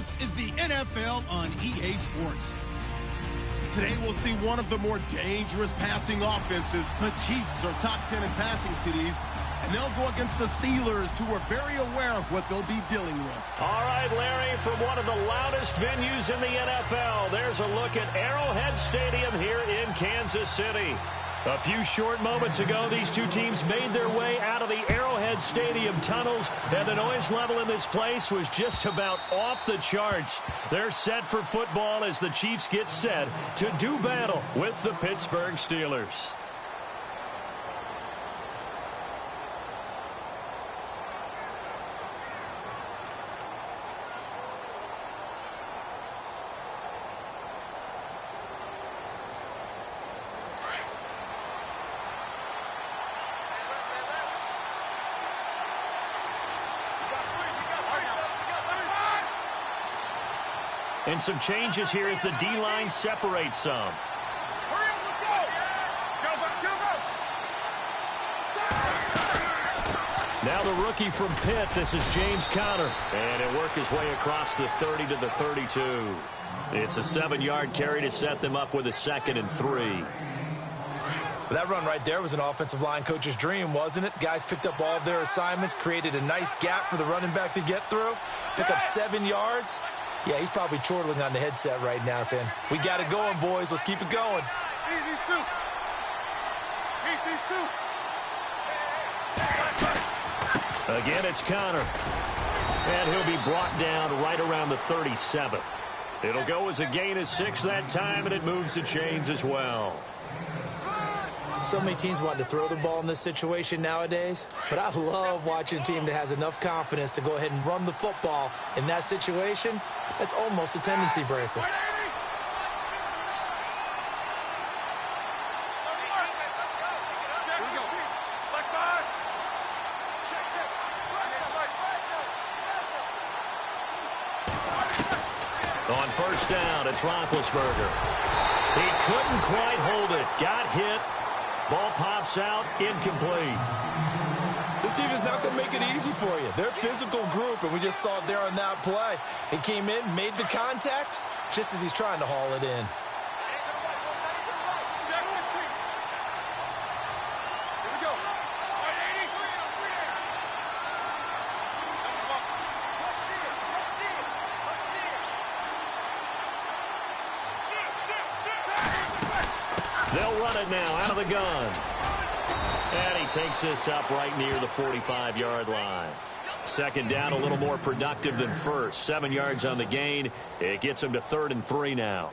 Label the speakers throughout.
Speaker 1: This is the NFL on EA Sports. Today we'll see one of the more dangerous passing offenses. The Chiefs are top 10 in passing TDs, and they'll go against the Steelers, who are very aware of what they'll be dealing with.
Speaker 2: All right, Larry, from one of the loudest venues in the NFL, there's a look at Arrowhead Stadium here in Kansas City. A few short moments ago, these two teams made their way out of the Arrowhead Stadium tunnels, and the noise level in this place was just about off the charts. They're set for football as the Chiefs get set to do battle with the Pittsburgh Steelers. And some changes here as the D-line separates some.
Speaker 3: Hurry up, let's go! Go!
Speaker 2: Now the rookie from Pitt, this is James Conner. And he'll work his way across the 30 to the 32. It's a 7-yard carry to set them up with a 2nd and 3.
Speaker 4: That run right there was an offensive line coach's dream, wasn't it? Guys picked up all of their assignments, created a nice gap for the running back to get through, pick up 7 yards. Yeah, he's probably chortling on the headset right now saying, we got it going, boys. Let's keep it going.
Speaker 3: He's these two.
Speaker 2: Again, it's Conner. And he'll be brought down right around the 37. It'll go as a gain of 6 that time, and it moves the chains as well.
Speaker 4: So many teams want to throw the ball in this situation nowadays, but I love watching a team that has enough confidence to go ahead and run the football in that situation. That's almost a tendency breaker.
Speaker 2: On first down, it's Roethlisberger. He couldn't quite hold it. Got hit. Ball pops out, incomplete.
Speaker 4: This team is not going to make it easy for you. They're a physical group, and we just saw it there on that play. He came in, made the contact, just as he's trying to haul it in.
Speaker 2: They'll run it now out of the gun. And he takes this up right near the 45-yard line. Second down, a little more productive than first. 7 yards on the gain. It gets him to 3rd and 3 now.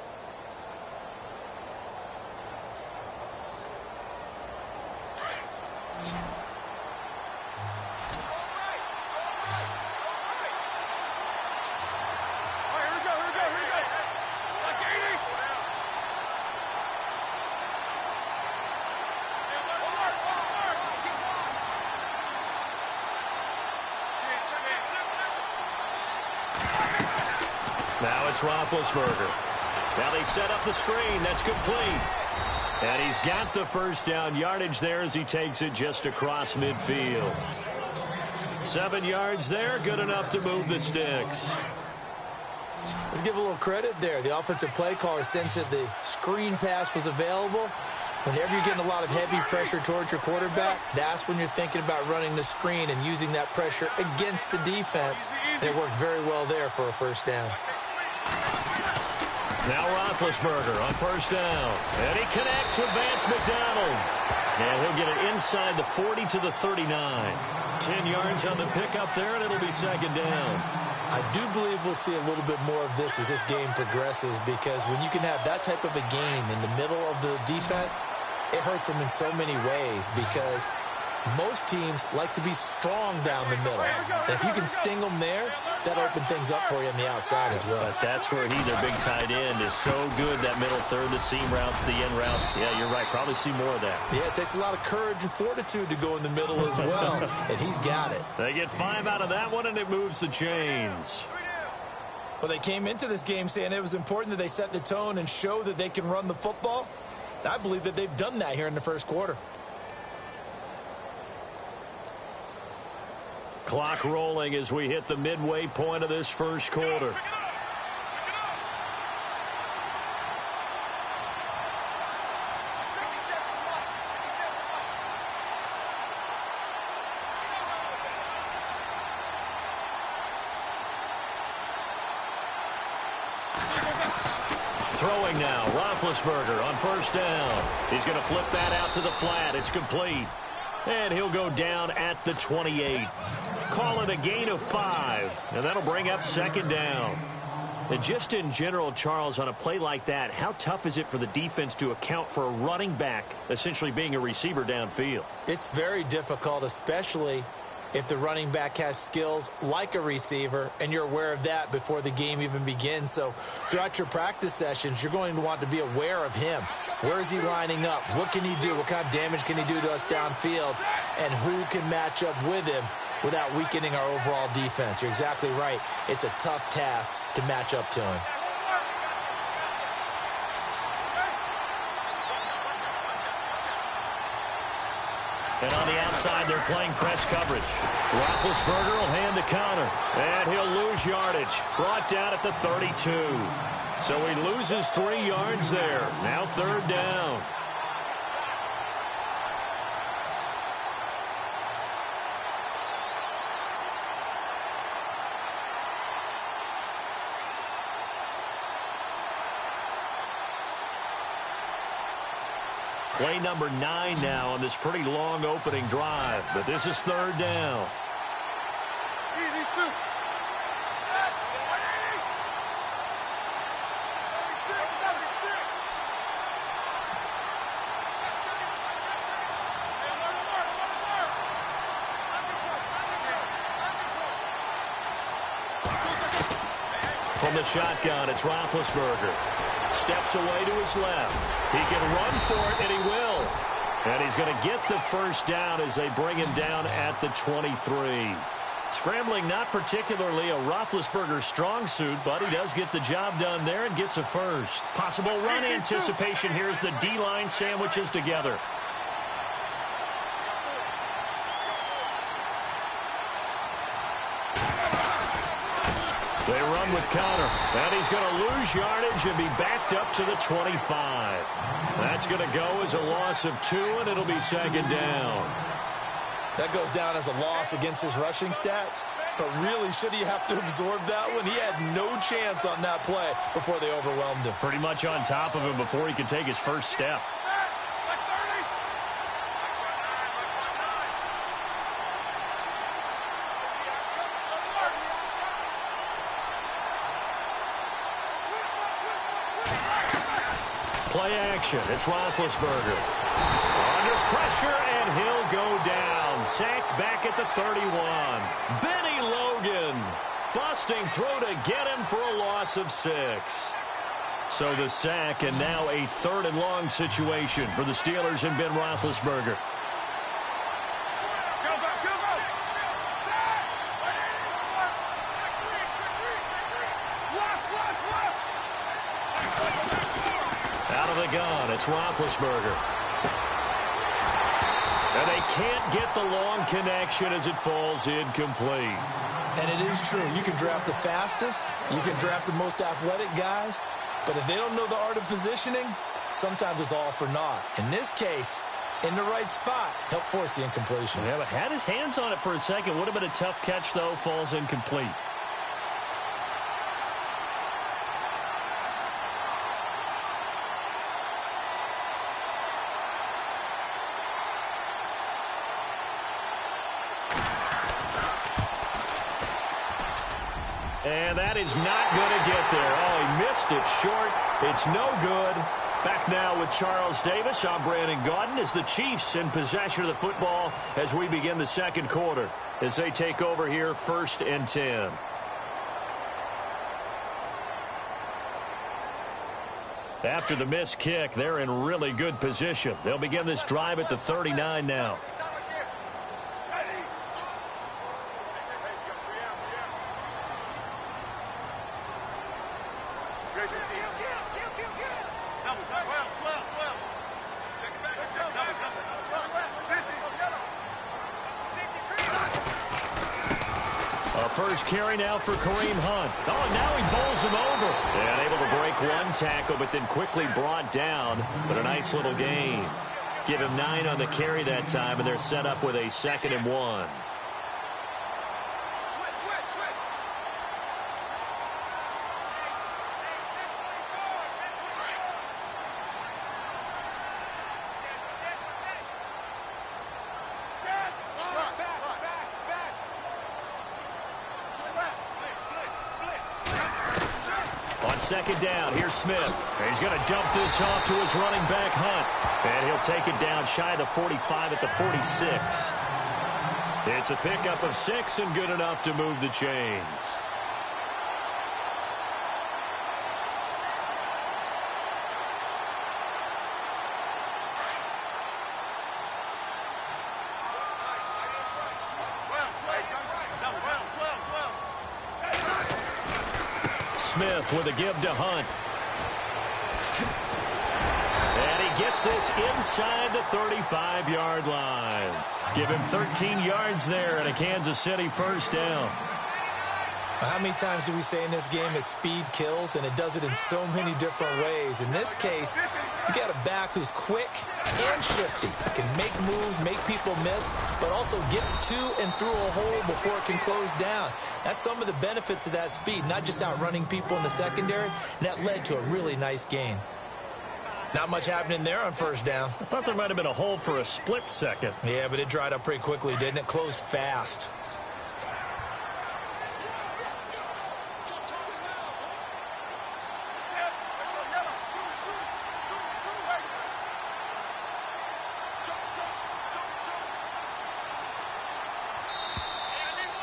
Speaker 2: Now it's Roethlisberger. Now they set up the screen. That's complete. And he's got the first down yardage there as he takes it just across midfield. 7 yards there, good enough to move the sticks.
Speaker 4: Let's give a little credit there. The offensive play caller sensed that the screen pass was available. Whenever you're getting a lot of heavy pressure towards your quarterback, that's when you're thinking about running the screen and using that pressure against the defense. And it worked very well there for a first down.
Speaker 2: Now Roethlisberger on first down. And he connects with Vance McDonald. And he'll get it inside the 40 to the 39. 10 yards on the pickup there, and it'll be second down.
Speaker 4: I do believe we'll see a little bit more of this as this game progresses, because when you can have that type of a game in the middle of the defense, it hurts them in so many ways, because most teams like to be strong down the middle. And if you can sting them there, that'll open things up for you on the outside as well.
Speaker 2: But that's where their big tight end, is so good, that middle third, the seam routes, the end routes. Yeah, you're right. Probably see more of that.
Speaker 4: Yeah, it takes a lot of courage and fortitude to go in the middle as well, and he's got it.
Speaker 2: They get 5 out of that one, and it moves the chains.
Speaker 4: Well, they came into this game saying it was important that they set the tone and show that they can run the football. And I believe that they've done that here in the first quarter.
Speaker 2: Clock rolling as we hit the midway point of this first quarter. Throwing now, Roethlisberger on first down. He's going to flip that out to the flat. It's complete. And he'll go down at the 28. Call it a gain of 5, and that'll bring up second down. And just in general, Charles, on a play like that, how tough is it for the defense to account for a running back essentially being a receiver downfield?
Speaker 4: It's very difficult, especially if the running back has skills like a receiver, and you're aware of that before the game even begins. So throughout your practice sessions, you're going to want to be aware of him. Where is he lining up? What can he do? What kind of damage can he do to us downfield? And who can match up with him without weakening our overall defense? You're exactly right. It's a tough task to match up to him.
Speaker 2: And on the outside, they're playing press coverage. Roethlisberger will hand the counter, and he'll lose yardage. Brought down at the 32. So he loses 3 yards there. Now third down. Play number 9 now on this pretty long opening drive. But this is third down. From the shotgun, it's Roethlisberger. Steps away to his left. He can run for it, and he will. And he's going to get the first down as they bring him down at the 23. Scrambling not particularly a Roethlisberger strong suit, but he does get the job done there and gets a first. Possible run anticipation here as the D-line sandwiches together. They run with Connor, and he's going to lose yardage and be backed up to the 25. That's going to go as a loss of 2, and it'll be second down.
Speaker 4: That goes down as a loss against his rushing stats, but really, should he have to absorb that one? He had no chance on that play before they overwhelmed him.
Speaker 2: Pretty much on top of him before he could take his first step. Play action. It's Roethlisberger. Under pressure, and he'll go down. Sacked back at the 31. Benny Logan busting through to get him for a loss of 6. So the sack, and now a 3rd and long situation for the Steelers and Ben Roethlisberger. Out of the gun, it's Roethlisberger. And they can't get the long connection as it falls incomplete.
Speaker 4: And it is true. You can draft the fastest. You can draft the most athletic guys. But if they don't know the art of positioning, sometimes it's all for naught. In this case, in the right spot, help force the incompletion.
Speaker 2: Yeah, but had his hands on it for a second. Would have been a tough catch, though. Falls incomplete. And that is not going to get there. Oh, he missed it short. It's no good. Back now with Charles Davis. I'm Brandon Gaudin as the Chiefs in possession of the football as we begin the second quarter as they take over here 1st and 10. After the missed kick, they're in really good position. They'll begin this drive at the 39 now. First carry now for Kareem Hunt. Oh, now he bowls him over. And able to break one tackle, but then quickly brought down. But a nice little gain. Give him 9 on the carry that time, and they're set up with a 2nd and 1. On second down, here's Smith. He's going to dump this off to his running back, Hunt. And he'll take it down shy of the 45 at the 46. It's a pickup of 6 and good enough to move the chains. Smith with a give to Hunt. And he gets this inside the 35-yard line. Give him 13 yards there and a Kansas City first down.
Speaker 4: How many times do we say in this game that speed kills, and it does it in so many different ways? In this case, you got a back who's quick and shifty, can make moves, make people miss, but also gets to and through a hole before it can close down. That's some of the benefits of that speed, not just outrunning people in the secondary, and that led to a really nice gain. Not much happening there on first down.
Speaker 2: I thought there might have been a hole for a split second.
Speaker 4: Yeah, but it dried up pretty quickly, didn't it? Closed fast.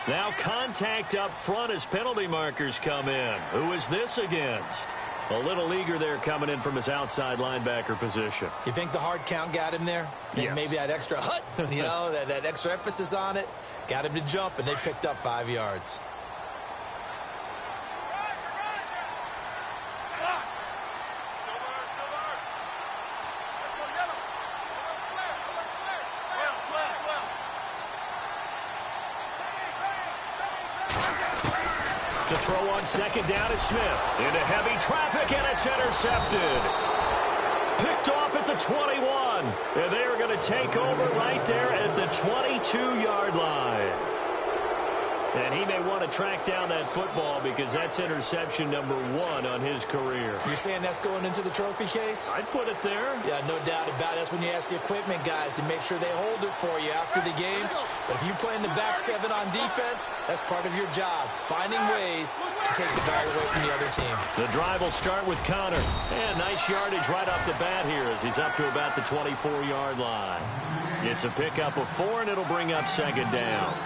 Speaker 2: Now contact up front as penalty markers come in. Who is this against? A little eager there coming in from his outside linebacker position.
Speaker 4: You think the hard count got him there?
Speaker 2: Yes.
Speaker 4: Maybe that extra hut, you know, that extra emphasis on it. Got him to jump, and they picked up 5 yards.
Speaker 2: To throw on second down is Smith. Into heavy traffic, and it's intercepted. Picked off at the 21. And they are going to take over right there at the 22-yard line. And he may want to track down that football because that's interception number 1 on his career.
Speaker 4: You're saying that's going into the trophy case?
Speaker 2: I'd put it there.
Speaker 4: Yeah, no doubt about it. That's when you ask the equipment guys to make sure they hold it for you after the game. But if you play in the back 7 on defense, that's part of your job, finding ways to take the ball away from the other team.
Speaker 2: The drive will start with Connor. And nice yardage right off the bat here as he's up to about the 24-yard line. It's a pickup of 4, and it'll bring up second down.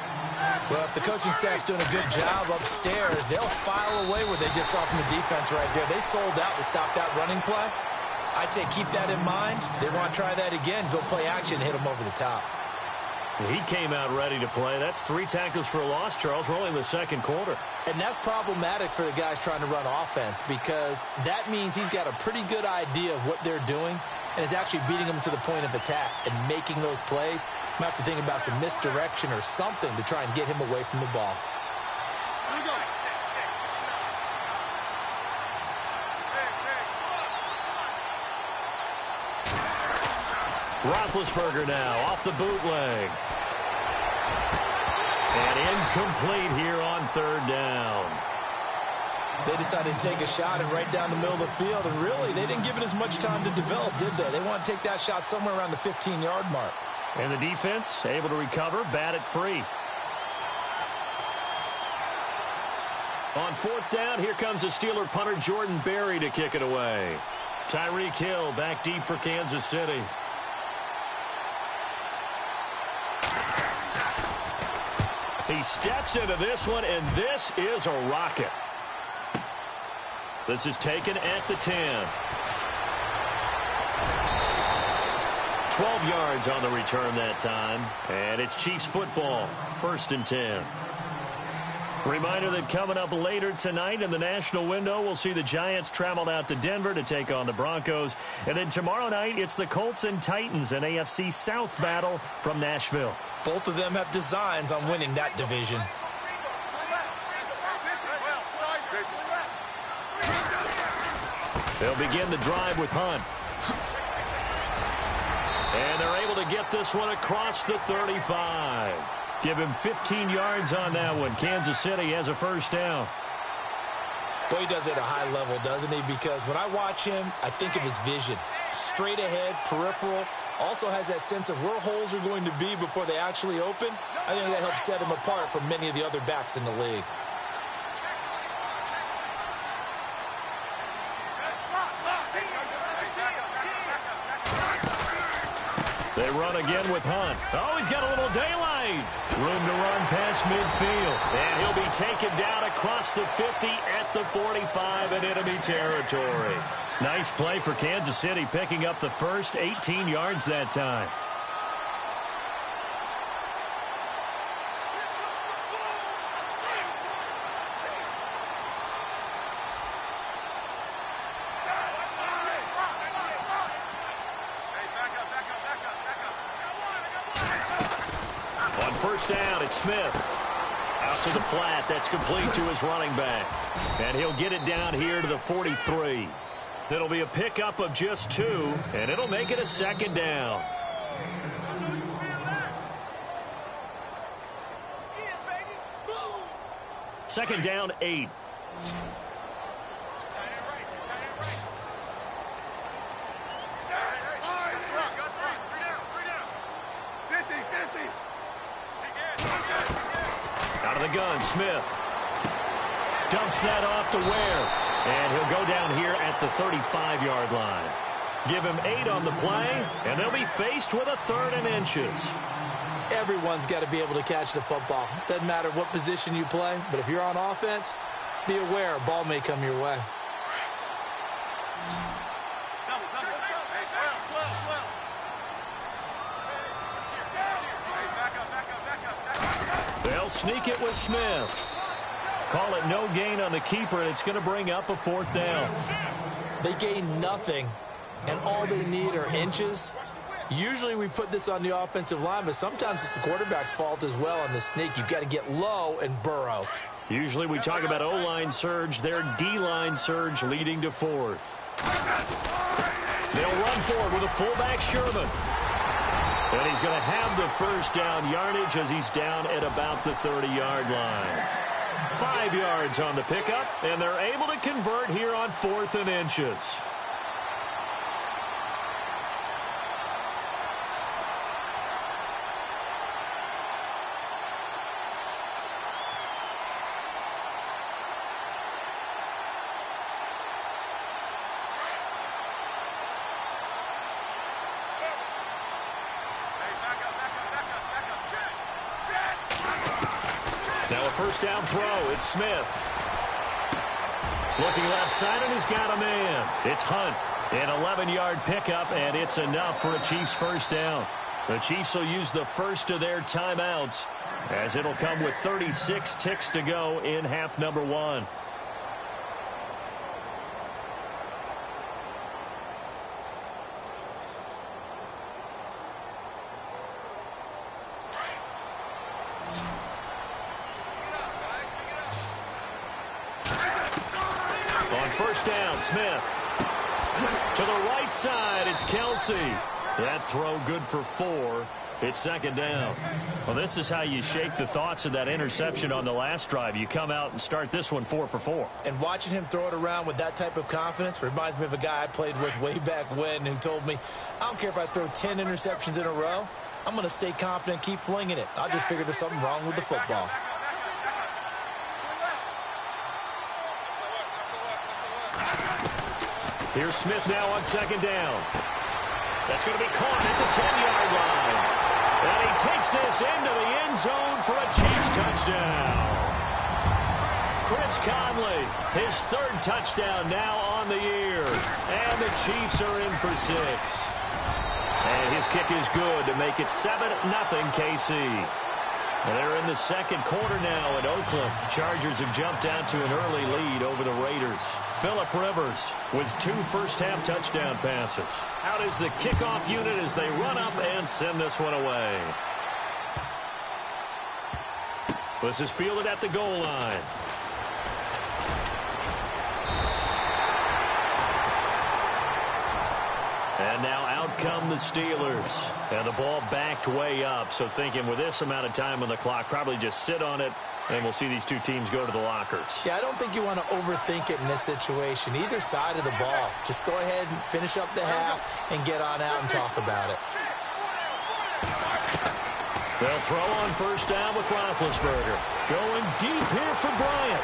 Speaker 4: Well, if the coaching staff's doing a good job upstairs, they'll file away what they just saw from the defense right there. They sold out to stop that running play. I'd say keep that in mind. They want to try that again. Go play action and hit them over the top.
Speaker 2: He came out ready to play. That's 3 tackles for a loss, Charles. We're only in the second quarter.
Speaker 4: And that's problematic for the guys trying to run offense because that means he's got a pretty good idea of what they're doing and is actually beating them to the point of attack and making those plays. Might have to think about some misdirection or something to try and get him away from the ball.
Speaker 2: Roethlisberger now off the bootleg. And incomplete here on third down.
Speaker 4: They decided to take a shot and right down the middle of the field, and really, they didn't give it as much time to develop, did they? They want to take that shot somewhere around the 15-yard mark.
Speaker 2: And the defense able to recover, bat it free. On fourth down, here comes the Steeler punter Jordan Berry to kick it away. Tyreek Hill back deep for Kansas City. He steps into this one, and this is a rocket. This is taken at the 10. 12 yards on the return that time. And it's Chiefs football, 1st and 10. Reminder that coming up later tonight in the national window, we'll see the Giants travel out to Denver to take on the Broncos. And then tomorrow night, it's the Colts and Titans, an AFC South battle from Nashville.
Speaker 4: Both of them have designs on winning that division.
Speaker 2: They'll begin the drive with Hunt. And they're able to get this one across the 35. Give him 15 yards on that one. Kansas City has a first down.
Speaker 4: Boy, he does it at a high level, doesn't he? Because when I watch him, I think of his vision. Straight ahead, peripheral. Also has that sense of where holes are going to be before they actually open. I think that helps set him apart from many of the other backs in the league.
Speaker 2: They run again with Hunt. Oh, he's got a little daylight. Room to run past midfield. And he'll be taken down across the 50 at the 45 in enemy territory. Nice play for Kansas City, picking up the first 18 yards that time. First down, it's Smith. Out to the flat, that's complete to his running back. And he'll get it down here to the 43. It'll be a pickup of just 2, and it'll make it a second down. Second down, 8. Out of the gun, Smith. Dumps that off to Ware. And he'll go down here at the 35-yard line. Give him 8 on the play, and they'll be faced with a 3rd and inches.
Speaker 4: Everyone's got to be able to catch the football. Doesn't matter what position you play, but if you're on offense, be aware a ball may come your way.
Speaker 2: They'll sneak it with Smith. Call it no gain on the keeper, and it's going to bring up a 4th down.
Speaker 4: They gain nothing, and all they need are inches. Usually we put this on the offensive line, but sometimes it's the quarterback's fault as well on the sneak. You've got to get low and burrow.
Speaker 2: Usually we talk about O-line surge, their D-line surge leading to 4th. They'll run forward with a fullback, Sherman. And he's going to have the first down yardage as he's down at about the 30-yard line. 5 yards on the pickup, and they're able to convert here on 4th and inches. First down throw, it's Smith. Looking left side, and he's got a man. It's Hunt. An 11-yard pickup, and it's enough for a Chiefs first down. The Chiefs will use the first of their timeouts, as it'll come with 36 ticks to go in half number 1. First down, Smith. To the right side, it's Kelsey. That throw good for 4. It's second down. Well, this is how you shake the thoughts of that interception on the last drive. You come out and start this one 4 for 4.
Speaker 4: And watching him throw it around with that type of confidence reminds me of a guy I played with way back when who told me, I don't care if I throw 10 interceptions in a row. I'm going to stay confident, keep flinging it. I just figured there's something wrong with the football.
Speaker 2: Here's Smith now on second down. That's going to be caught at the 10-yard line. And he takes this into the end zone for a Chiefs touchdown. Chris Conley, his 3rd touchdown now on the year. And the Chiefs are in for 6. And his kick is good to make it 7-0 KC. And they're in the second quarter now in Oakland. Chargers have jumped out to an early lead over the Raiders. Phillip Rivers with 2 first-half touchdown passes. Out is the kickoff unit as they run up and send this one away. This is fielded at the goal line. And now out come the Steelers. And the ball backed way up. So thinking with this amount of time on the clock, probably just sit on it, and we'll see these two teams go to the lockers.
Speaker 4: Yeah, I don't think you want to overthink it in this situation. Either side of the ball. Just go ahead and finish up the half and get on out and talk about it.
Speaker 2: They'll throw on first down with Roethlisberger. Going deep here for Bryant.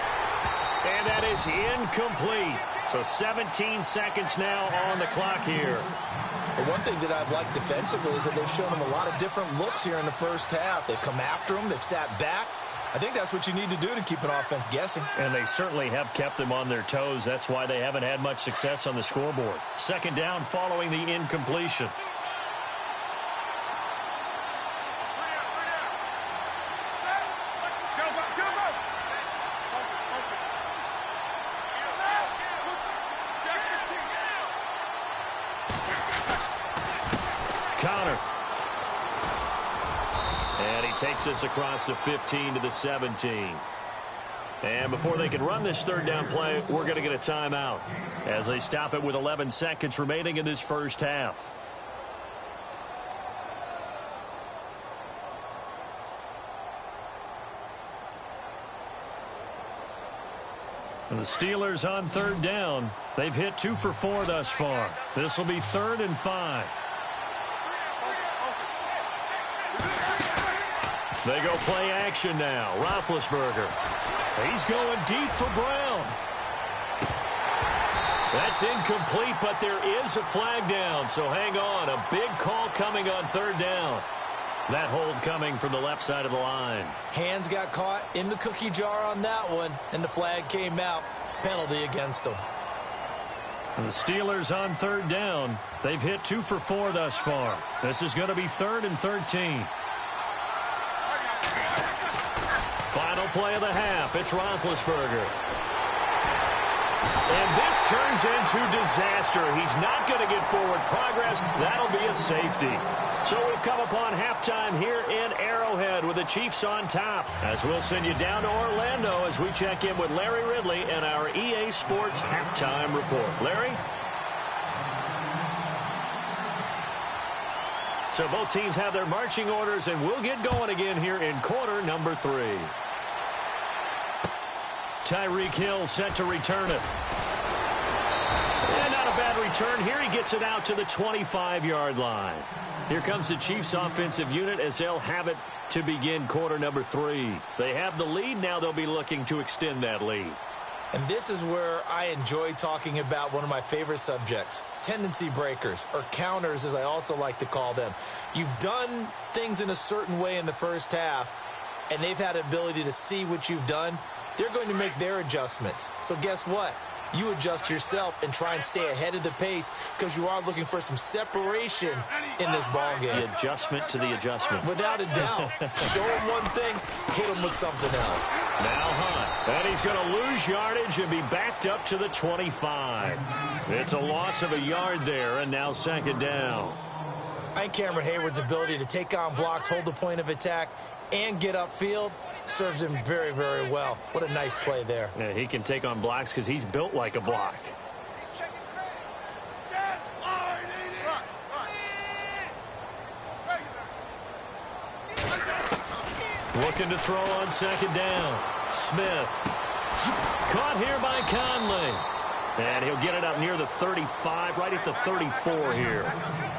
Speaker 2: And that is incomplete. So 17 seconds now on the clock here.
Speaker 4: But one thing that I've liked defensively is that they've shown him a lot of different looks here in the first half. They've come after him. They've sat back. I think that's what you need to do to keep an offense guessing.
Speaker 2: And they certainly have kept them on their toes. That's why they haven't had much success on the scoreboard. Second down following the incompletion. Takes us across the 15 to the 17. And before they can run this third down play, we're going to get a timeout as they stop it with 11 seconds remaining in this first half. And the Steelers on third down. They've hit 2 for 4 thus far. This will be 3rd and 5. They go play action now. Roethlisberger. He's going deep for Brown. That's incomplete, but there is a flag down. So hang on. A big call coming on third down. That hold coming from the left side of the line.
Speaker 4: Hands got caught in the cookie jar on that one, and the flag came out. Penalty against them.
Speaker 2: And the Steelers on third down. They've hit 2 for 4 thus far. This is going to be 3rd and 13. Final play of the half. It's Roethlisberger. And this turns into disaster. He's not going to get forward progress. That'll be a safety. So we've come upon halftime here in Arrowhead with the Chiefs on top. As we'll send you down to Orlando as we check in with Larry Ridley and our EA Sports halftime report. Larry? So both teams have their marching orders, and we'll get going again here in quarter number 3. Tyreek Hill set to return it. And not a bad return here. He gets it out to the 25-yard line. Here comes the Chiefs offensive unit as they'll have it to begin quarter number 3. They have the lead. Now they'll be looking to extend that lead.
Speaker 4: And this is where I enjoy talking about one of my favorite subjects, tendency breakers, or counters as I also like to call them. You've done things in a certain way in the first half, and they've had the ability to see what you've done. They're going to make their adjustments. So guess what? You adjust yourself and try and stay ahead of the pace because you are looking for some separation in this ball game.
Speaker 2: The adjustment to the adjustment.
Speaker 4: Without a doubt. Show him one thing, hit him with something else.
Speaker 2: Now Hunt. And he's going to lose yardage and be backed up to the 25. It's a loss of a yard there, and now second down.
Speaker 4: I think Cameron Hayward's ability to take on blocks, hold the point of attack, and get upfield serves him very, very well. What a nice play there.
Speaker 2: Yeah, he can take on blocks because he's built like a block. Looking to throw on second down. Smith. Caught here by Conley. And he'll get it up near the 35, right at the 34 here.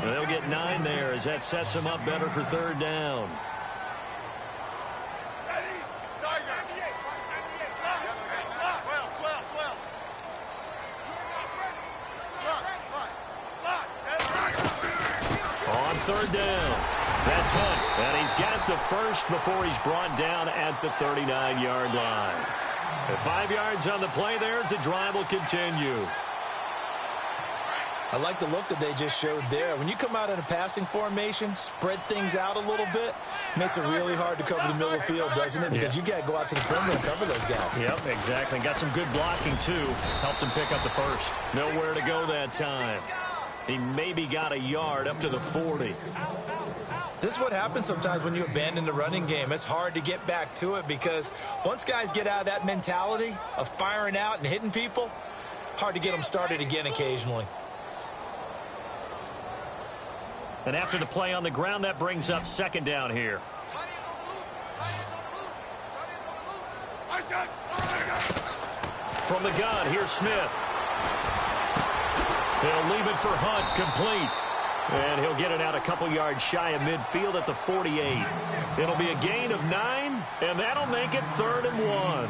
Speaker 2: And they'll get 9 there as that sets him up better for third down. Third down. That's Hunt. And he's got the first before he's brought down at the 39-yard line. And 5 yards on the play there as the drive will continue.
Speaker 4: I like the look that they just showed there. When you come out in a passing formation, spread things out a little bit, makes it really hard to cover the middle of the field, doesn't it? Because you got to go out to the perimeter and cover those guys.
Speaker 2: Yep, exactly. Got some good blocking, too. Helped him pick up the first. Nowhere to go that time. He maybe got a yard up to the 40.
Speaker 4: This is what happens sometimes when you abandon the running game. It's hard to get back to it because once guys get out of that mentality of firing out and hitting people, hard to get them started again occasionally.
Speaker 2: And after the play on the ground, that brings up second down here. From the gun, here's Smith. He'll leave it for Hunt, complete. And he'll get it out a couple yards shy of midfield at the 48. It'll be a gain of 9, and that'll make it 3rd and 1.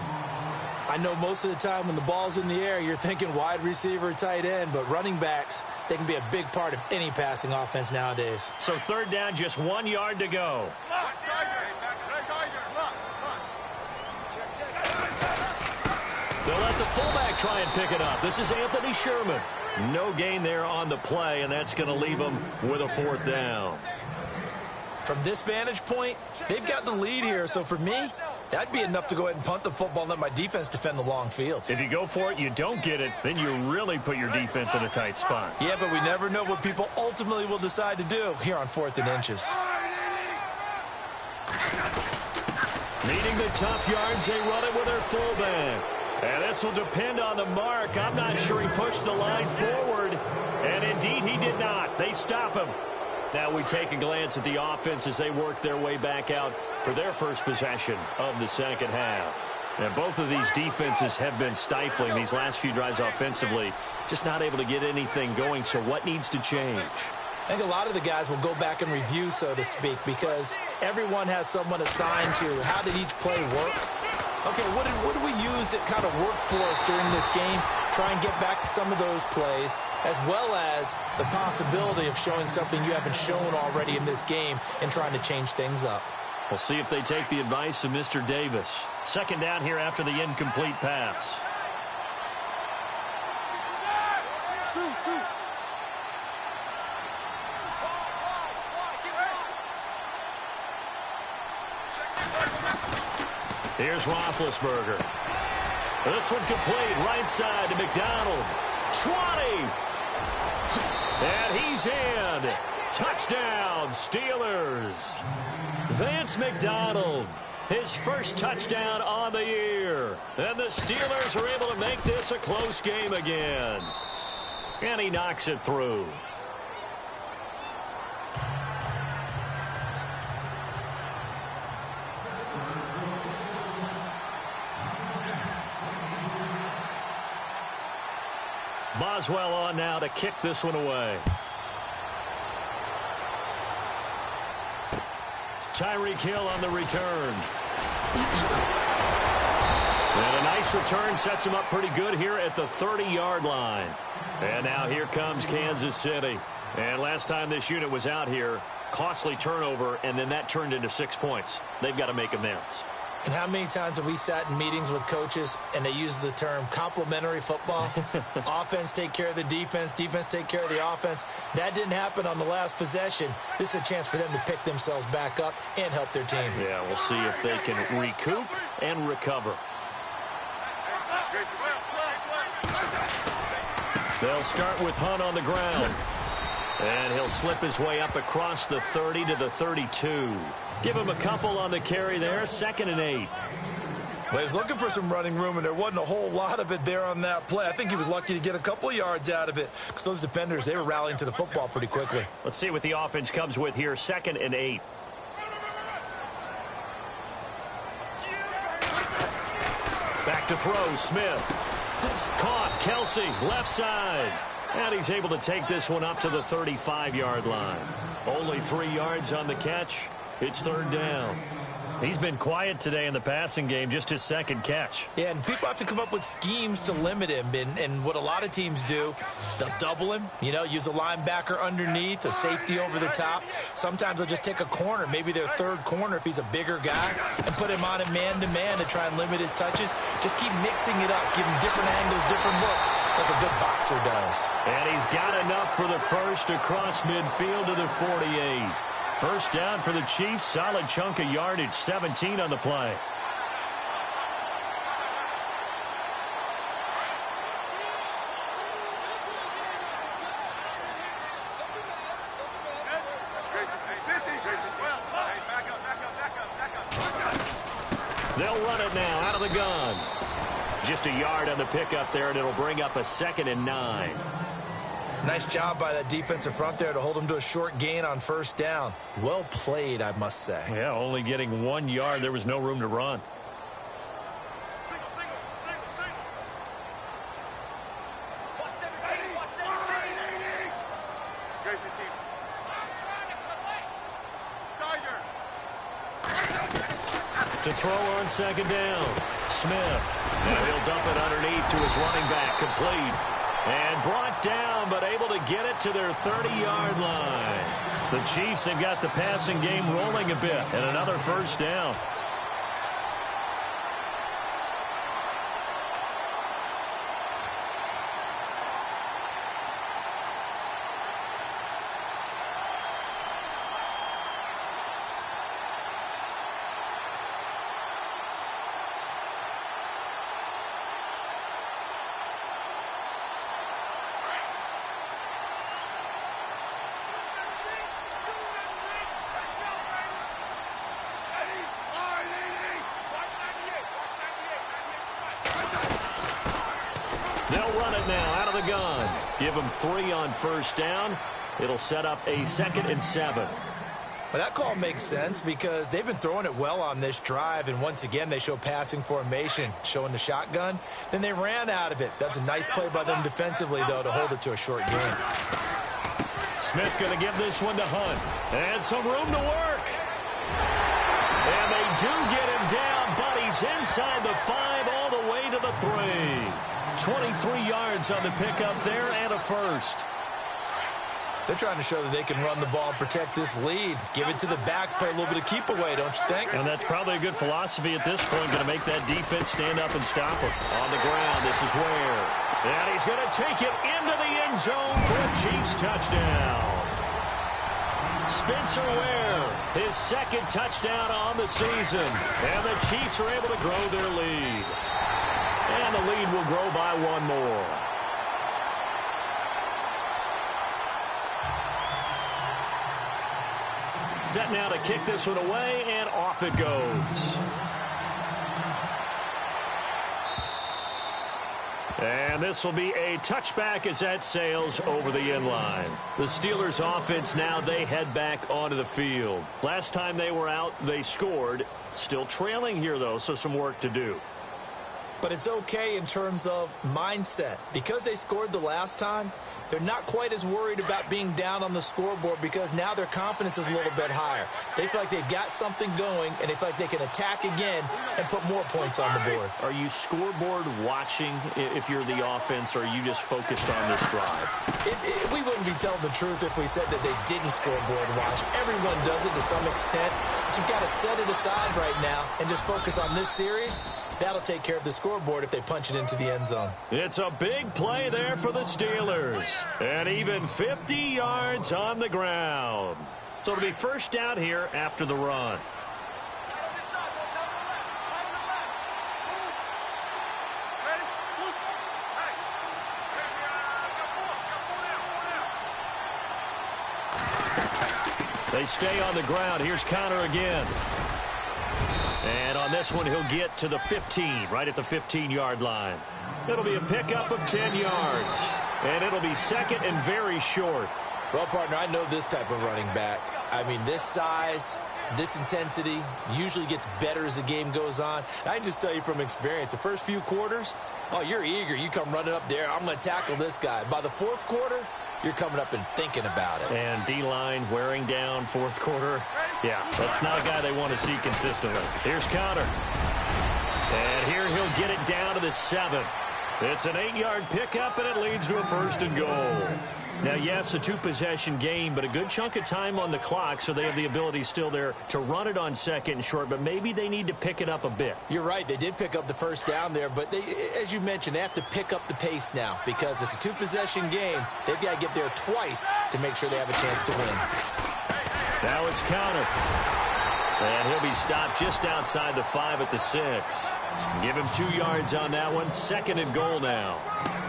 Speaker 4: I know most of the time when the ball's in the air, you're thinking wide receiver, tight end, but running backs, they can be a big part of any passing offense nowadays.
Speaker 2: So third down, just 1 yard to go. They'll let the fullback try and pick it up. This is Anthony Sherman. No gain there on the play, and that's going to leave them with a 4th down.
Speaker 4: From this vantage point, they've got the lead here, so for me, that'd be enough to go ahead and punt the football and let my defense defend the long field.
Speaker 2: If you go for it, you don't get it, then you really put your defense in a tight spot.
Speaker 4: Yeah, but we never know what people ultimately will decide to do here on 4th and inches.
Speaker 2: Needing the tough yards, they run it with their fullback. And this will depend on the mark. I'm not sure he pushed the line forward. And indeed, he did not. They stop him. Now we take a glance at the offense as they work their way back out for their first possession of the second half. And both of these defenses have been stifling these last few drives offensively. Just not able to get anything going. So what needs to change?
Speaker 4: I think a lot of the guys will go back and review, so to speak, because everyone has someone assigned to how did each play work. Okay, what did we use that kind of worked for us during this game? Try and get back to some of those plays, as well as the possibility of showing something you haven't shown already in this game and trying to change things up.
Speaker 2: We'll see if they take the advice of Mr. Davis. Second down here after the incomplete pass. Here's Roethlisberger. This one complete, right side to McDonald. 20. And he's in. Touchdown, Steelers. Vance McDonald, his first touchdown on the year. And the Steelers are able to make this a close game again. And he knocks it through. Boswell on now to kick this one away. Tyreek Hill on the return. And a nice return sets him up pretty good here at the 30-yard line. And now here comes Kansas City. And last time this unit was out here, costly turnover, and then that turned into 6 points. They've got to make amends.
Speaker 4: And how many times have we sat in meetings with coaches and they use the term complementary football? Offense take care of the defense, defense take care of the offense. That didn't happen on the last possession. This is a chance for them to pick themselves back up and help their team.
Speaker 2: Yeah, we'll see if they can recoup and recover. They'll start with Hunt on the ground. And he'll slip his way up across the 30 to the 32. Give him a couple on the carry there. 2nd and 8.
Speaker 4: Well, he was looking for some running room, and there wasn't a whole lot of it there on that play. I think he was lucky to get a couple of yards out of it because those defenders, they were rallying to the football pretty quickly.
Speaker 2: Let's see what the offense comes with here. 2nd and 8. Back to throw, Smith. Caught, Kelsey, left side. And he's able to take this one up to the 35-yard line. Only 3 yards on the catch. It's 3rd down. He's been quiet today in the passing game, just his 2nd catch.
Speaker 4: Yeah, and people have to come up with schemes to limit him. And what a lot of teams do, they'll double him, use a linebacker underneath, a safety over the top. Sometimes they'll just take a corner, maybe their 3rd corner if he's a bigger guy, and put him on a man-to-man to try and limit his touches. Just keep mixing it up, give him different angles, different looks, like a good boxer does.
Speaker 2: And he's got enough for the first across midfield to the 48. First down for the Chiefs. Solid chunk of yardage. 17 on the play. They'll run it now out of the gun. Just a yard on the pickup there, and it'll bring up a 2nd and 9.
Speaker 4: Nice job by that defensive front there to hold him to a short gain on first down. Well played, I must say.
Speaker 2: Yeah, only getting 1 yard. There was no room to run. To throw on second down. Smith. Now he'll dump it underneath to his running back. Complete. And brought down, but able to get it to their 30-yard line. The Chiefs have got the passing game rolling a bit. And another first down. Give them 3 on first down. It'll set up a 2nd and 7.
Speaker 4: Well, that call makes sense because they've been throwing it well on this drive, and once again they show passing formation, showing the shotgun. Then they ran out of it. That's a nice play by them defensively, though, to hold it to a short game.
Speaker 2: Smith going to give this one to Hunt. And some room to work. And they do get him down, but he's inside the 5 all the way to the 3. 23 yards on the pickup there and a first.
Speaker 4: They're trying to show that they can run the ball and protect this lead. Give it to the backs, play a little bit of keep away, don't you think?
Speaker 2: And that's probably a good philosophy at this point, going to make that defense stand up and stop him. On the ground, this is Ware. And he's going to take it into the end zone for a Chiefs touchdown. Spencer Ware, his 2nd touchdown on the season. And the Chiefs are able to grow their lead. And the lead will grow by 1 more. Set now to kick this one away, and off it goes. And this will be a touchback as that sails over the end line. The Steelers offense now, they head back onto the field. Last time they were out, they scored. Still trailing here, though, so some work to do.
Speaker 4: But it's okay in terms of mindset. Because they scored the last time, they're not quite as worried about being down on the scoreboard because now their confidence is a little bit higher. They feel like they've got something going, and they feel like they can attack again and put more points on the board.
Speaker 2: Are you scoreboard watching if you're the offense, or are you just focused on this drive?
Speaker 4: We wouldn't be telling the truth if we said that they didn't scoreboard watch. Everyone does it to some extent, but you've got to set it aside right now and just focus on this series. That'll take care of the scoreboard if they punch it into the end zone.
Speaker 2: It's a big play there for the Steelers. And even 50 yards on the ground. So it'll be first down here after the run. They stay on the ground. Here's Connor again. And on this one, he'll get to the 15, right at the 15-yard line. It'll be a pickup of 10 yards. And it'll be 2nd and very short.
Speaker 4: Well, partner, I know this type of running back. I mean, this size, this intensity usually gets better as the game goes on. And I can just tell you from experience, the first few quarters, oh, you're eager. You come running up there. I'm going to tackle this guy. By the 4th quarter, you're coming up and thinking about it.
Speaker 2: And D-line wearing down 4th quarter. Yeah, that's not a guy they want to see consistently. Here's Connor. And here he'll get it down to the 7. It's an 8-yard pickup, and it leads to a 1st and goal. Now, yes, a 2-possession game, but a good chunk of time on the clock, so they have the ability still there to run it on 2nd and short, but maybe they need to pick it up a bit.
Speaker 4: You're right. They did pick up the first down there, but they, as you mentioned, they have to pick up the pace now because it's a 2-possession game. They've got to get there twice to make sure they have a chance to win.
Speaker 2: Now it's Connor. And he'll be stopped just outside the 5 at the 6. Give him 2 yards on that one. 2nd and goal now.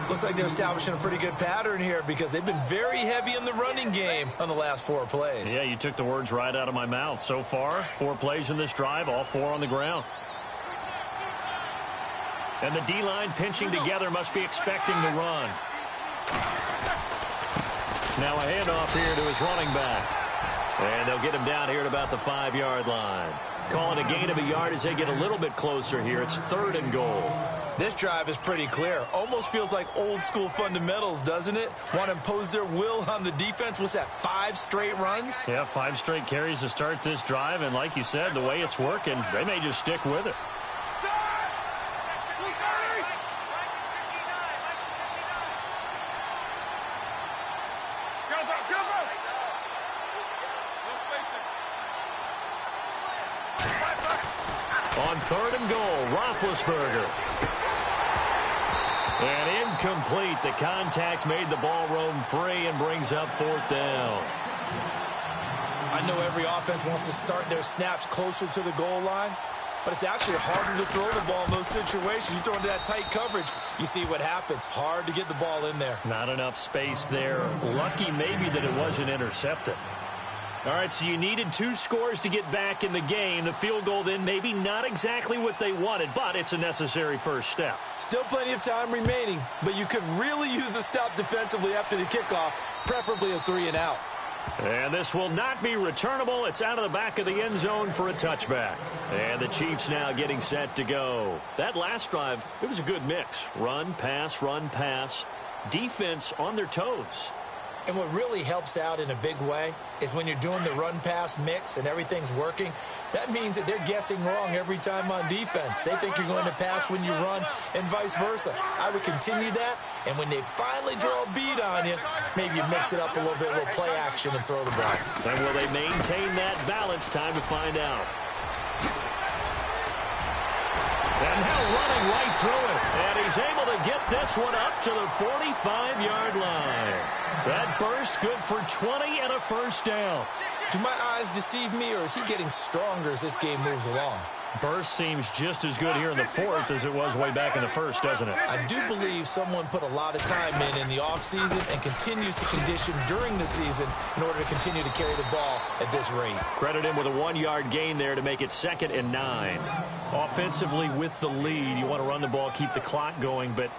Speaker 4: Looks like they're establishing a pretty good pattern here because they've been very heavy in the running game on the last 4 plays.
Speaker 2: Yeah, you took the words right out of my mouth. So far, 4 plays in this drive, all 4 on the ground. And the D-line pinching together must be expecting the run. Now a handoff here to his running back. And they'll get him down here at about the 5-yard line. Calling a gain of a yard as they get a little bit closer here. It's 3rd and goal.
Speaker 4: This drive is pretty clear. Almost feels like old school fundamentals, doesn't it? Want to impose their will on the defense. What's that, 5 straight runs?
Speaker 2: Yeah, 5 straight carries to start this drive. And like you said, the way it's working, they may just stick with it. On 3rd and goal, Roethlisberger. And incomplete. The contact made the ball roam free and brings up 4th down.
Speaker 4: I know every offense wants to start their snaps closer to the goal line, but it's actually harder to throw the ball in those situations. You throw into that tight coverage, you see what happens. Hard to get the ball in there.
Speaker 2: Not enough space there. Lucky maybe that it wasn't intercepted. All right, so you needed 2 scores to get back in the game. The field goal then maybe not exactly what they wanted, but it's a necessary first step.
Speaker 4: Still plenty of time remaining, but you could really use a stop defensively after the kickoff, preferably a 3-and-out.
Speaker 2: And this will not be returnable. It's out of the back of the end zone for a touchback. And the Chiefs now getting set to go. That last drive, it was a good mix. Run, pass, defense on their toes.
Speaker 4: And what really helps out in a big way is when you're doing the run-pass mix and everything's working, that means that they're guessing wrong every time on defense. They think you're going to pass when you run and vice versa. I would continue that, and when they finally draw a bead on you, maybe you mix it up a little bit, a little play action, and throw the ball.
Speaker 2: And will they maintain that balance? Time to find out. And now running right through it. And he's able to get this one up to the 45-yard line. That burst good for 20 and a first down.
Speaker 4: Do my eyes deceive me, or is he getting stronger as this game moves along?
Speaker 2: Burst seems just as good here in the 4th as it was way back in the 1st, doesn't it?
Speaker 4: I do believe someone put a lot of time in the offseason and continues to condition during the season in order to continue to carry the ball at this rate.
Speaker 2: Credit him with a 1-yard gain there to make it 2nd and 9. Offensively with the lead, you want to run the ball, keep the clock going, but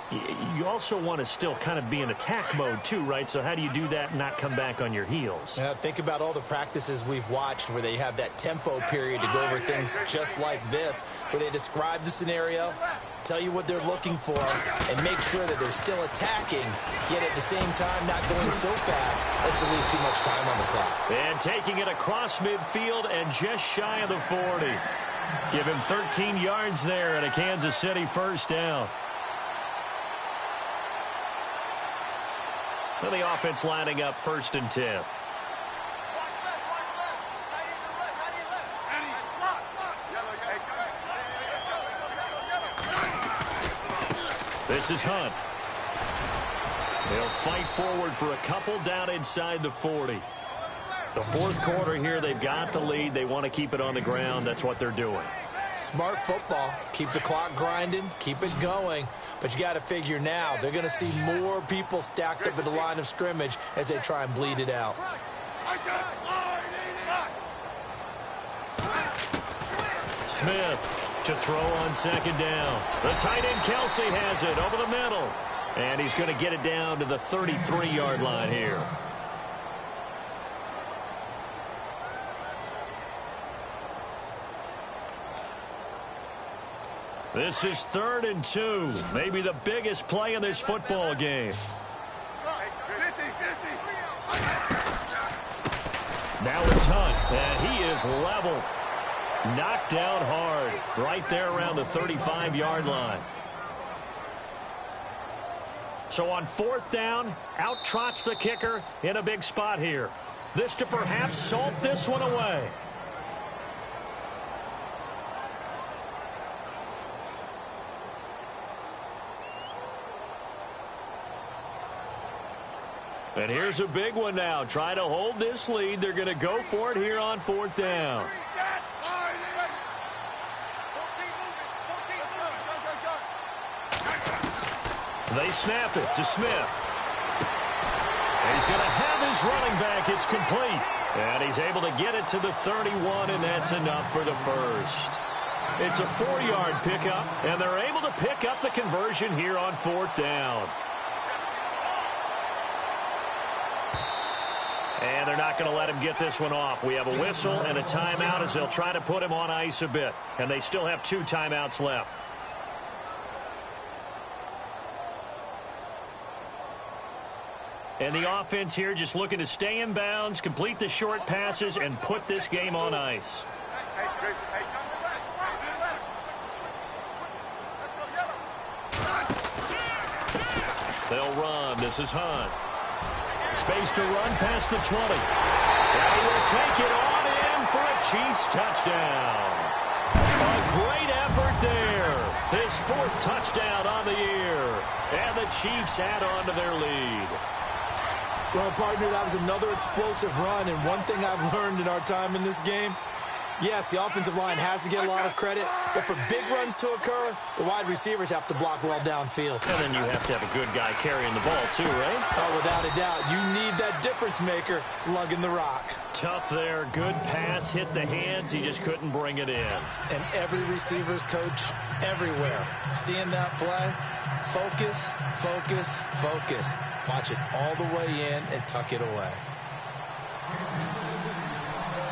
Speaker 2: you also want to still kind of be in attack mode too, right? So how do you do that and not come back on your heels?
Speaker 4: Think about all the practices we've watched where they have that tempo period to go over things just like this, where they describe the scenario, tell you what they're looking for, and make sure that they're still attacking, yet at the same time not going so fast as to leave too much time on the clock.
Speaker 2: And taking it across midfield and just shy of the 40. Give him 13 yards there and a Kansas City first down. And the offense lining up 1st and 10. This is Hunt. They'll fight forward for a couple down inside the 40. The 4th quarter here, they've got the lead. They want to keep it on the ground. That's what they're doing.
Speaker 4: Smart football. Keep the clock grinding. Keep it going. But you got to figure now they're going to see more people stacked up at the line of scrimmage as they try and bleed it out.
Speaker 2: Smith to throw on 2nd down. The tight end Kelsey has it over the middle. And he's going to get it down to the 33-yard line here. This is 3rd and 2. Maybe the biggest play in this football game. Now it's Hunt, and he is leveled. Knocked down hard right there around the 35-yard line. So on 4th down, out trots the kicker in a big spot here. This to perhaps salt this one away. And here's a big one now. Trying to hold this lead. They're going to go for it here on 4th down. They snap it to Smith. And he's going to have his running back. It's complete. And he's able to get it to the 31, and that's enough for the first. It's a 4-yard pickup, and they're able to pick up the conversion here on 4th down. And they're not going to let him get this one off. We have a whistle and a timeout as they'll try to put him on ice a bit. And they still have 2 timeouts left. And the offense here just looking to stay in bounds, complete the short passes, and put this game on ice. They'll run. This is Hunt. Space to run past the 20. And he will take it on in for a Chiefs touchdown. A great effort there. His 4th touchdown on the year. And the Chiefs add on to their lead.
Speaker 4: Well, partner, that was another explosive run. And one thing I've learned in our time in this game, yes, the offensive line has to get a lot of credit, but for big runs to occur, the wide receivers have to block well downfield.
Speaker 2: And then you have to have a good guy carrying the ball too, right?
Speaker 4: Oh, without a doubt. You need that difference maker lugging the rock.
Speaker 2: Tough there. Good pass. Hit the hands. He just couldn't bring it in.
Speaker 4: And every receiver's coach everywhere. Seeing that play, focus, focus, focus. Watch it all the way in and tuck it away.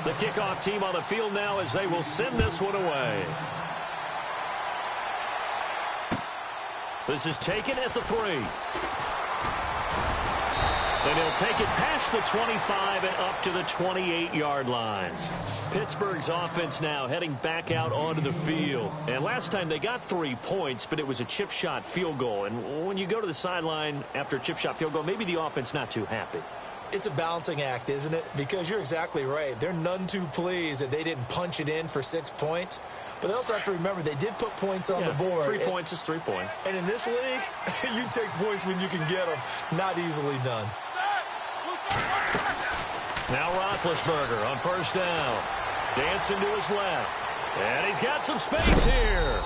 Speaker 2: The kickoff team on the field now as they will send this one away. This is taken at the 3. And he'll take it past the 25 and up to the 28-yard line. Pittsburgh's offense now heading back out onto the field. And last time they got 3 points, but it was a chip shot field goal. And when you go to the sideline after a chip shot field goal, maybe the offense not too happy.
Speaker 4: It's a balancing act, isn't it? Because you're exactly right. They're none too pleased that they didn't punch it in for 6 points. But they also have to remember they did put points on the board.
Speaker 2: 3 points is 3 points.
Speaker 4: And in this league, you take points when you can get them. Not easily done.
Speaker 2: Now Roethlisberger on 1st down. Dancing to his left. And he's got some space here.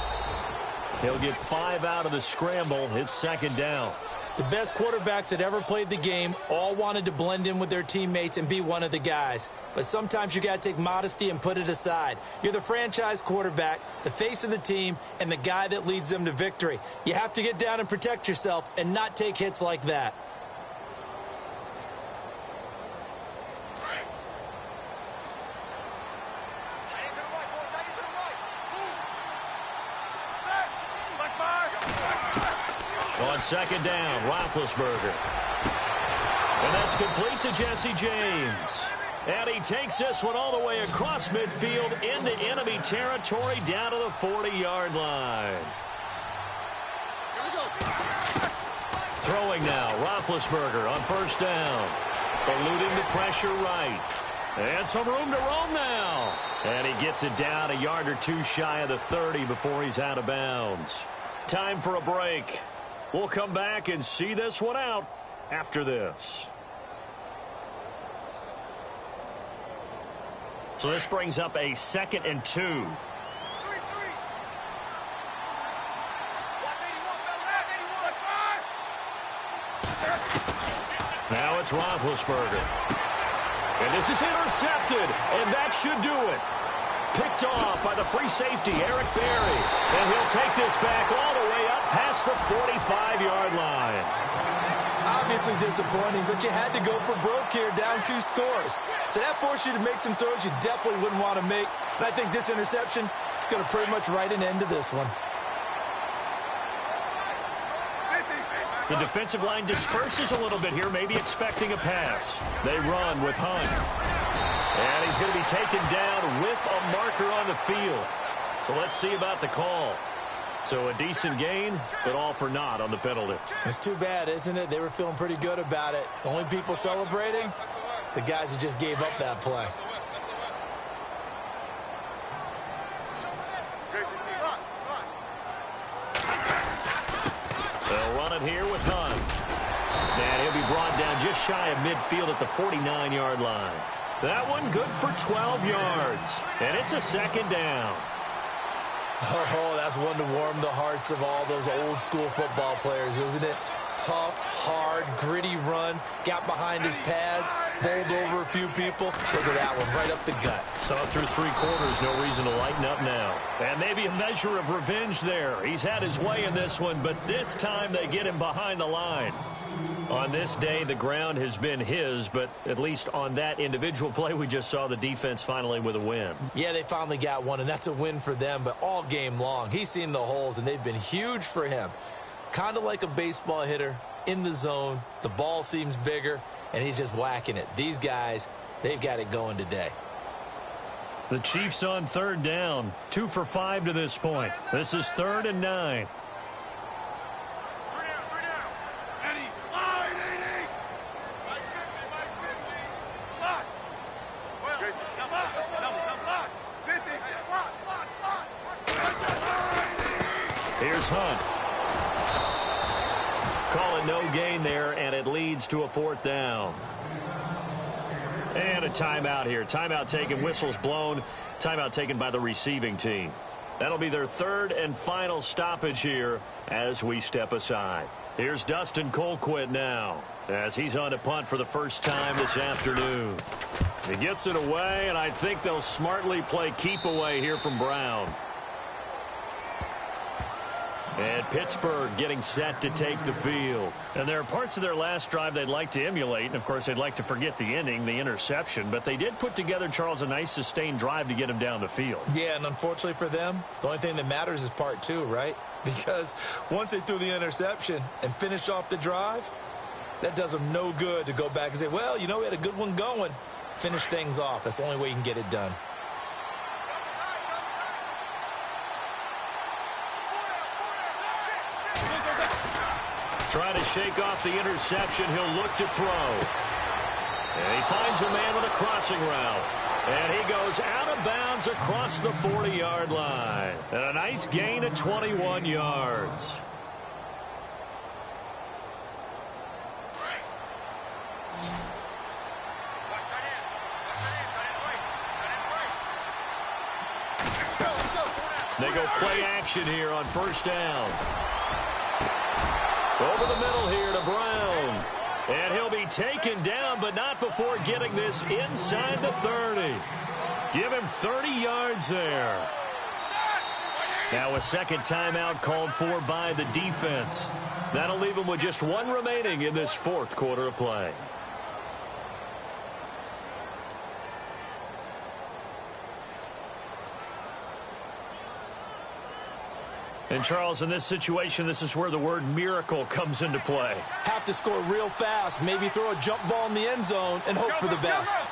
Speaker 2: He'll get 5 out of the scramble. It's 2nd down.
Speaker 4: The best quarterbacks that ever played the game all wanted to blend in with their teammates and be one of the guys. But sometimes you got to take modesty and put it aside. You're the franchise quarterback, the face of the team, and the guy that leads them to victory. You have to get down and protect yourself and not take hits like that.
Speaker 2: On 2nd down, Roethlisberger. And that's complete to Jesse James. And he takes this one all the way across midfield into enemy territory down to the 40-yard line. Throwing now, Roethlisberger on 1st down. Eluding the pressure right. And some room to roam now. And he gets it down a yard or 2 shy of the 30 before he's out of bounds. Time for a break. We'll come back and see this one out after this. So this brings up a 2nd and 2. Now it's Roethlisberger. And this is intercepted, and that should do it. Picked off by the free safety, Eric Berry. And he'll take this back all the way up past the 45-yard line.
Speaker 4: Obviously disappointing, but you had to go for broke here, down 2 scores. So that forced you to make some throws you definitely wouldn't want to make. And I think this interception is going to pretty much write an end to this one.
Speaker 2: The defensive line disperses a little bit here, maybe expecting a pass. They run with Hunt. And he's going to be taken down with a marker on the field. So let's see about the call. So a decent gain, but all for naught on the penalty.
Speaker 4: It's too bad, isn't it? They were feeling pretty good about it. The only people celebrating, the guys who just gave up that play.
Speaker 2: They'll run it here with Hunt. And he'll be brought down just shy of midfield at the 49-yard line. That one good for 12 yards. And it's a 2nd down.
Speaker 4: Oh, that's one to warm the hearts of all those old school football players, isn't it? Tough, hard, gritty run, got behind his pads, bowled over a few people. Look at that one, right up the gut.
Speaker 2: So through 3 quarters, no reason to lighten up now. And maybe a measure of revenge there. He's had his way in this one, but this time they get him behind the line. On this day, the ground has been his, but at least on that individual play, we just saw the defense finally with a win.
Speaker 4: Yeah, they finally got one, and that's a win for them, but all game long, he's seen the holes, and they've been huge for him. Kind of like a baseball hitter, in the zone. The ball seems bigger, and he's just whacking it. These guys, they've got it going today.
Speaker 2: The Chiefs on third down. 2 for 5 to this point. This is 3rd and 9. Here's Hunt. Call it no gain there, and it leads to a 4th down. And a timeout here. Timeout taken, whistles blown. Timeout taken by the receiving team. That'll be their 3rd and final stoppage here as we step aside. Here's Dustin Colquitt now as he's on to punt for the first time this afternoon. He gets it away, and I think they'll smartly play keep away here from Brown. And Pittsburgh getting set to take the field. And there are parts of their last drive they'd like to emulate. And, of course, they'd like to forget the ending, the interception. But they did put together, Charles, a nice sustained drive to get him down the field.
Speaker 4: Yeah, and unfortunately for them, the only thing that matters is part 2, right? Because once they threw the interception and finished off the drive, that does them no good to go back and say, well, you know, we had a good one going. Finish things off. That's the only way you can get it done.
Speaker 2: Trying to shake off the interception. He'll look to throw. And he finds a man with a crossing route. And he goes out of bounds across the 40-yard line. And a nice gain of 21 yards. They go play action here on 1st down. Over the middle here to Brown. And he'll be taken down, but not before getting this inside the 30. Give him 30 yards there. Now a second timeout called for by the defense. That'll leave him with just 1 remaining in this 4th quarter of play. And, Charles, in this situation, this is where the word miracle comes into play.
Speaker 4: Have to score real fast, maybe throw a jump ball in the end zone and hope for the best.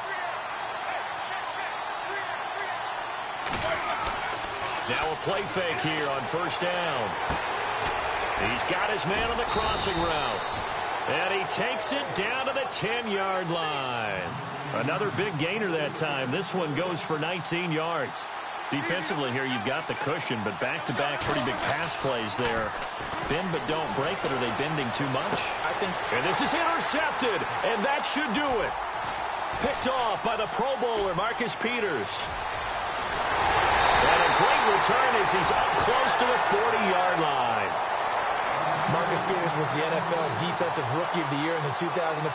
Speaker 2: Now a play fake here on 1st down. He's got his man on the crossing route. And he takes it down to the 10-yard line. Another big gainer that time. This one goes for 19 yards. Defensively here, you've got the cushion, but back-to-back pretty big pass plays there. Bend but don't break, but are they bending too much?
Speaker 4: I think.
Speaker 2: And this is intercepted, and that should do it. Picked off by the Pro Bowler, Marcus Peters. And a great return as he's up close to the 40-yard line.
Speaker 4: Marcus Peters was the NFL Defensive Rookie of the Year in the 2015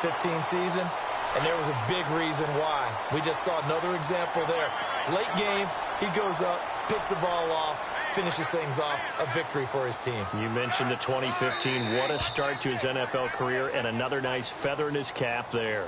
Speaker 4: season, and there was a big reason why. We just saw another example there. Late game, he goes up, picks the ball off, finishes things off, a victory for his team.
Speaker 2: You mentioned the 2015. What a start to his NFL career, and another nice feather in his cap there.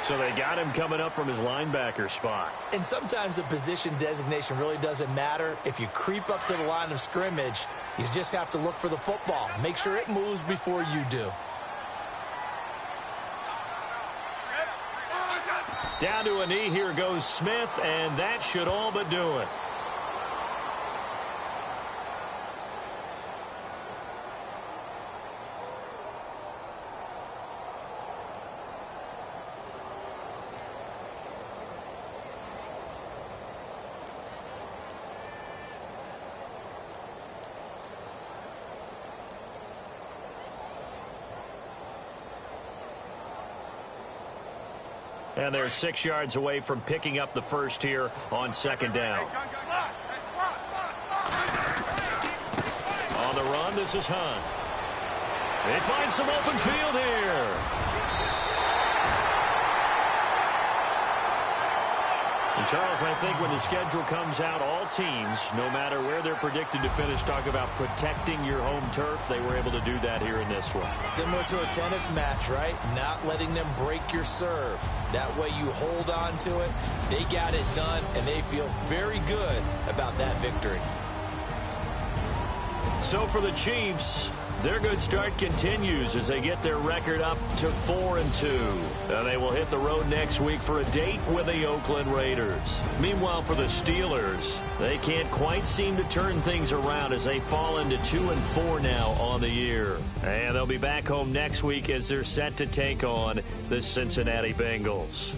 Speaker 2: So they got him coming up from his linebacker spot.
Speaker 4: And sometimes the position designation really doesn't matter. If you creep up to the line of scrimmage, you just have to look for the football. Make sure it moves before you do.
Speaker 2: Down to a knee, here goes Smith, and that should all but do it. And they're 6 yards away from picking up the first here on 2nd down. On the run, this is Hunt. They find some open field here. Charles, I think when the schedule comes out, all teams, no matter where they're predicted to finish, talk about protecting your home turf. They were able to do that here in this one.
Speaker 4: Similar to a tennis match, right? Not letting them break your serve. That way you hold on to it. They got it done, and they feel very good about that victory.
Speaker 2: So for the Chiefs, their good start continues as they get their record up to 4-2. They will hit the road next week for a date with the Oakland Raiders. Meanwhile, for the Steelers, they can't quite seem to turn things around as they fall into 2-4 now on the year. And they'll be back home next week as they're set to take on the Cincinnati Bengals.